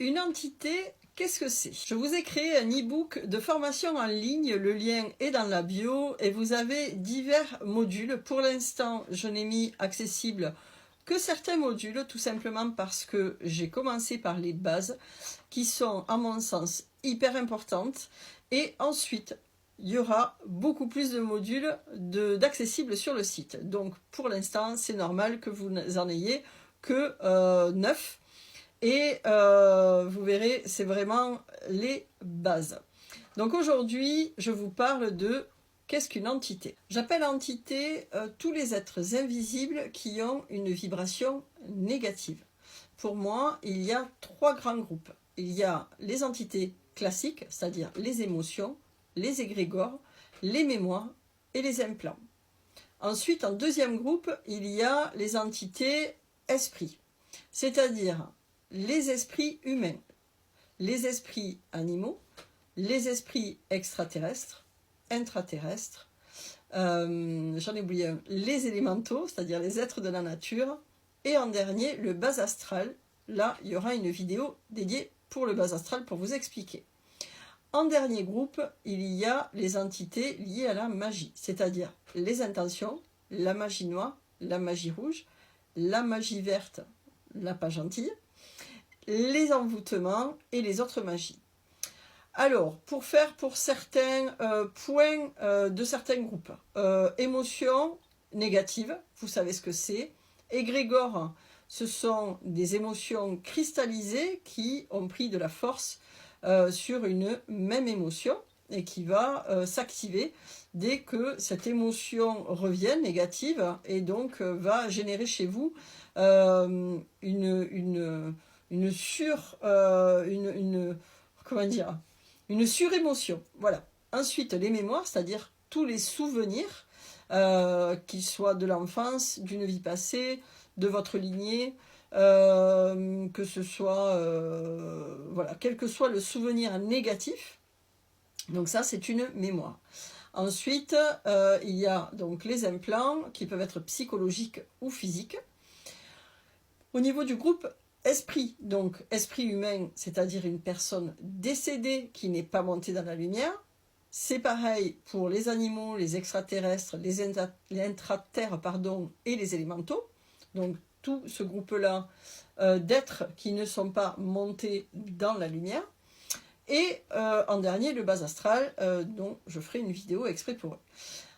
Une entité, qu'est-ce que c'est? Je vous ai créé un e-book de formation en ligne, le lien est dans la bio et vous avez divers modules. Pour l'instant, je n'ai mis accessible que certains modules, tout simplement parce que j'ai commencé par les bases qui sont, à mon sens, hyper importantes. Et ensuite, il y aura beaucoup plus de modules d'accessibles sur le site. Donc, pour l'instant, c'est normal que vous n'en ayez que 9. Et vous verrez, c'est vraiment les bases. Donc aujourd'hui, je vous parle de qu'est-ce qu'une entité. J'appelle entité tous les êtres invisibles qui ont une vibration négative. Pour moi, il y a 3 grands groupes. Il y a les entités classiques, c'est-à-dire les émotions, les égrégores, les mémoires et les implants. Ensuite, en deuxième groupe, il y a les entités esprits, c'est-à-dire les esprits humains, les esprits animaux, les esprits extraterrestres, intraterrestres, j'en ai oublié un, les élémentaux, c'est-à-dire les êtres de la nature, et en dernier, le bas astral. Là, il y aura une vidéo dédiée pour le bas astral pour vous expliquer. En dernier groupe, il y a les entités liées à la magie, c'est-à-dire les intentions, la magie noire, la magie rouge, la magie verte, la pas gentille, les envoûtements et les autres magies. Alors, pour certains points de certains groupes, émotions négatives, vous savez ce que c'est. Égrégore, ce sont des émotions cristallisées qui ont pris de la force sur une même émotion et qui va s'activer dès que cette émotion revient négative et donc va générer chez vous une surémotion. Voilà. Ensuite, les mémoires, c'est-à-dire tous les souvenirs, qu'ils soient de l'enfance, d'une vie passée, de votre lignée, que ce soit, voilà, quel que soit le souvenir négatif. Donc ça, c'est une mémoire. Ensuite, il y a donc les implants qui peuvent être psychologiques ou physiques. Au niveau du groupe esprit, donc esprit humain, c'est-à-dire une personne décédée qui n'est pas montée dans la lumière. C'est pareil pour les animaux, les extraterrestres, les intraterres, et les élémentaux. Donc tout ce groupe-là d'êtres qui ne sont pas montés dans la lumière. Et en dernier, le bas astral, dont je ferai une vidéo exprès pour eux.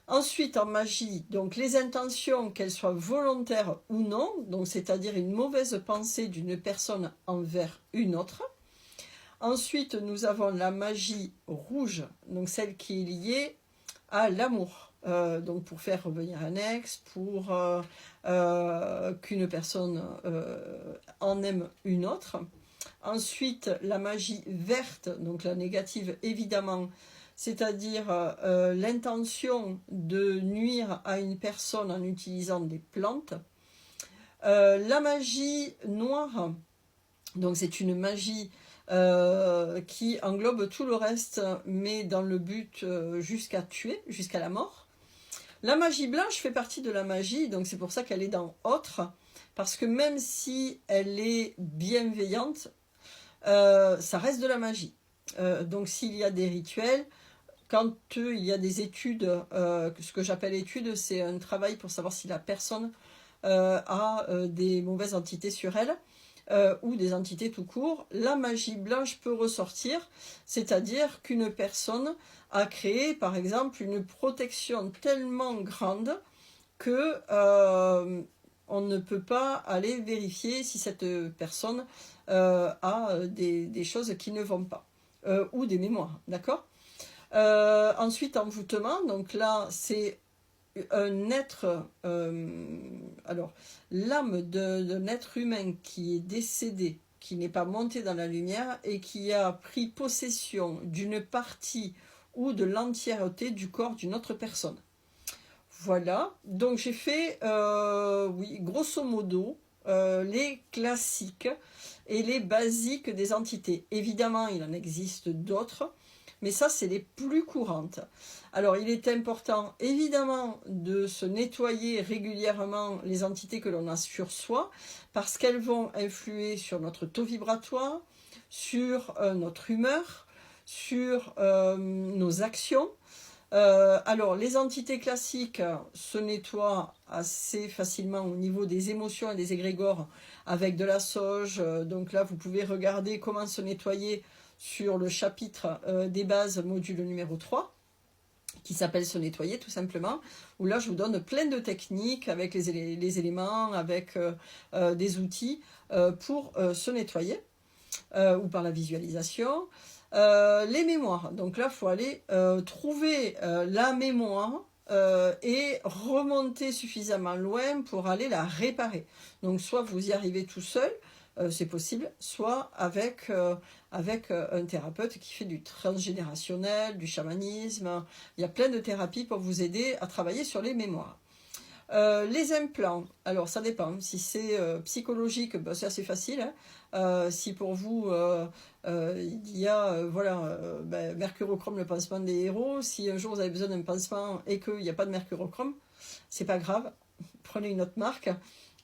Ensuite, en magie, donc les intentions, qu'elles soient volontaires ou non, donc c'est-à-dire une mauvaise pensée d'une personne envers une autre. Ensuite, nous avons la magie rouge, donc celle qui est liée à l'amour. Donc pour faire revenir un ex, pour qu'une personne en aime une autre. Ensuite, la magie verte, donc la négative évidemment, c'est-à-dire l'intention de nuire à une personne en utilisant des plantes. La magie noire, donc c'est une magie qui englobe tout le reste, mais dans le but jusqu'à tuer, jusqu'à la mort. La magie blanche fait partie de la magie, donc c'est pour ça qu'elle est dans autre, parce que même si elle est bienveillante, ça reste de la magie. Donc s'il y a des rituels, quand il y a des études, ce que j'appelle études, c'est un travail pour savoir si la personne a des mauvaises entités sur elle, ou des entités tout court, la magie blanche peut ressortir, c'est-à-dire qu'une personne a créé par exemple une protection tellement grande que on ne peut pas aller vérifier si cette personne a des choses qui ne vont pas, ou des mémoires, d'accord ? Ensuite, envoûtement, donc là c'est un être, alors l'âme d'un être humain qui est décédé, qui n'est pas monté dans la lumière et qui a pris possession d'une partie ou de l'entièreté du corps d'une autre personne. Voilà, donc j'ai fait, oui, grosso modo, les classiques et les basiques des entités. Évidemment, il en existe d'autres, mais ça, c'est les plus courantes. Alors, il est important, évidemment, de se nettoyer régulièrement les entités que l'on a sur soi, parce qu'elles vont influer sur notre taux vibratoire, sur notre humeur, sur nos actions. Alors, les entités classiques se nettoient assez facilement au niveau des émotions et des égrégores avec de la sauge. Donc là, vous pouvez regarder comment se nettoyer sur le chapitre des bases, module numéro 3, qui s'appelle se nettoyer tout simplement, où là je vous donne plein de techniques avec les éléments, avec des outils pour se nettoyer, ou par la visualisation. Les mémoires, donc là il faut aller trouver la mémoire et remonter suffisamment loin pour aller la réparer. Donc soit vous y arrivez tout seul, c'est possible, soit avec un thérapeute qui fait du transgénérationnel, du chamanisme. Il y a plein de thérapies pour vous aider à travailler sur les mémoires. Les implants, alors ça dépend. Si c'est psychologique, ben, c'est assez facile. Hein. Si pour vous, il y a ben, mercurochrome, le pansement des héros, si un jour vous avez besoin d'un pansement et qu'il n'y a pas de mercurochrome, c'est pas grave, prenez une autre marque.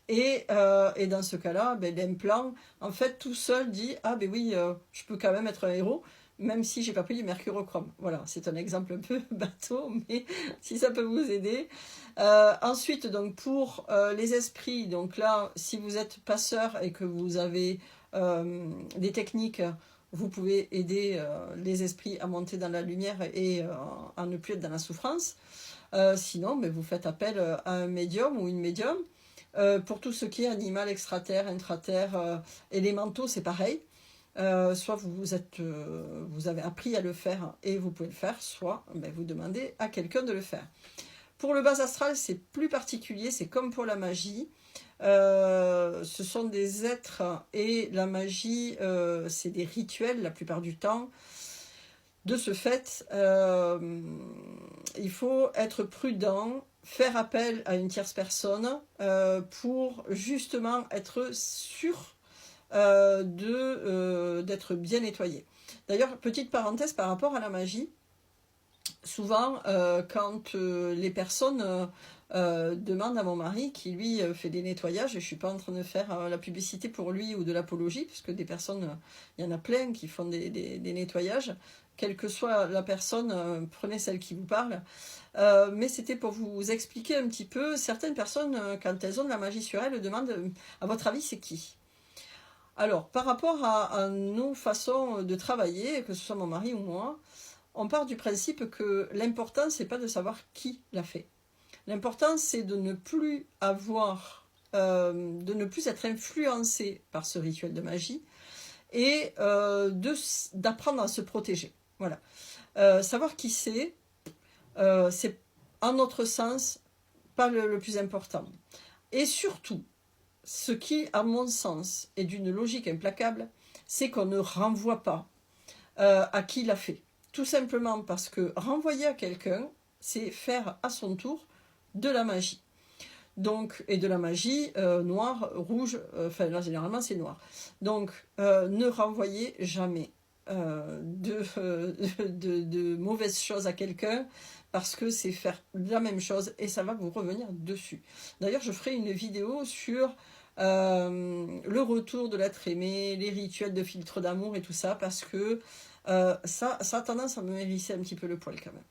Et dans ce cas-là, ben, l'implant, en fait, tout seul dit « Ah ben oui, je peux quand même être un héros, même si j'ai pas pris du mercurochrome. » Voilà, c'est un exemple un peu bateau, mais si ça peut vous aider. Ensuite, donc pour les esprits, donc là, si vous êtes passeur et que vous avez des techniques, vous pouvez aider les esprits à monter dans la lumière et à ne plus être dans la souffrance. Sinon, ben, vous faites appel à un médium ou une médium. Pour tout ce qui est animal, extraterre, intraterre, élémentaux, c'est pareil. Soit vous avez appris à le faire et vous pouvez le faire, soit ben, vous demandez à quelqu'un de le faire. Pour le bas astral, c'est plus particulier, c'est comme pour la magie. Ce sont des êtres et la magie, c'est des rituels la plupart du temps. De ce fait, il faut être prudent, faire appel à une tierce personne pour justement être sûr d'être bien nettoyé. D'ailleurs, petite parenthèse par rapport à la magie, souvent quand les personnes demandent à mon mari qui lui fait des nettoyages, et je ne suis pas en train de faire la publicité pour lui ou de l'apologie, parce que des personnes, il y en a plein qui font des nettoyages, quelle que soit la personne, prenez celle qui vous parle. Mais c'était pour vous expliquer un petit peu, certaines personnes, quand elles ont de la magie sur elles, demandent, à votre avis, c'est qui ? Alors, par rapport à nos façons de travailler, que ce soit mon mari ou moi, on part du principe que l'important, c'est pas de savoir qui l'a fait. L'important, c'est de ne plus de ne plus être influencé par ce rituel de magie et d'apprendre à se protéger. Voilà. Savoir qui c'est en notre sens pas le plus important. Et surtout, ce qui, à mon sens, est d'une logique implacable, c'est qu'on ne renvoie pas à qui l'a fait. Tout simplement parce que renvoyer à quelqu'un, c'est faire à son tour de la magie. Donc, et de la magie noire, rouge, enfin là généralement c'est noir. Donc ne renvoyez jamais de mauvaises choses à quelqu'un parce que c'est faire la même chose et ça va vous revenir dessus. D'ailleurs, je ferai une vidéo sur le retour de l'être aimé, les rituels de filtre d'amour et tout ça parce que ça a tendance à me hérisser un petit peu le poil quand même.